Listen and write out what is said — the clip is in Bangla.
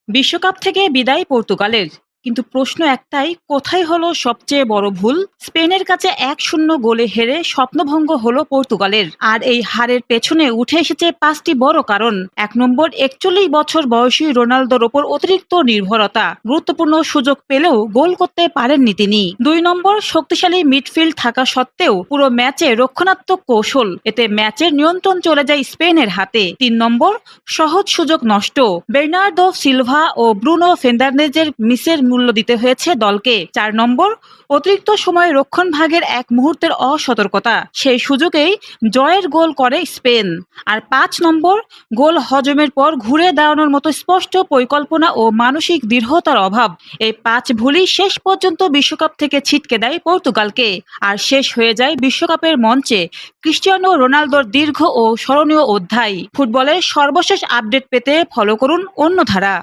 বিশ্বকাপ থেকে বিদায় পর্তুগালের, কিন্তু প্রশ্ন একটাই, কোথায় হলো সবচেয়ে বড় ভুল? স্পেনের কাছে ১-০ গোলে হেরে স্বপ্নভঙ্গ হলো পর্তুগালের। আর এই হারের পেছনে উঠে এসেছে ৫টি বড় কারণ। ১ নম্বর, ৪১ বছর বয়সী রোনালদোর ওপর অতিরিক্ত নির্ভরতা। গুরুত্বপূর্ণ সুযোগ পেলেও গোল করতে পারেননি তিনি। ২ নম্বর, শক্তিশালী মিডফিল্ড থাকা সত্ত্বেও পুরো ম্যাচে রক্ষণাত্মক কৌশল। এতে ম্যাচের নিয়ন্ত্রণ চলে যায় স্পেনের হাতে। ৩ নম্বর, সহজ সুযোগ নষ্ট। বের্নার্দো সিলভা ও ব্রুনো ফের্নান্দেজের মিসের মূল্য দিতে হয়েছে দলকে। ৪ নম্বর, অতিরিক্ত সময় রক্ষণভাগের এক মুহূর্তের অসতর্কতা। সেই সুযোগেই জয়ের গোল করে স্পেন। আর ৫ নম্বর, গোল হজমের পর ঘুরে দাঁড়ানোর মতো স্পষ্ট পরিকল্পনা ও মানসিক দৃঢ়তার অভাব। এই ৫ ভুলই শেষ পর্যন্ত বিশ্বকাপ থেকে ছিটকে দেয় পর্তুগালকে। আর শেষ হয়ে যায় বিশ্বকাপের মঞ্চে ক্রিস্টিয়ানো রোনালদোর দীর্ঘ ও স্মরণীয় অধ্যায়। ফুটবলের সর্বশেষ আপডেট পেতে ফলো করুন অন্য ধারা।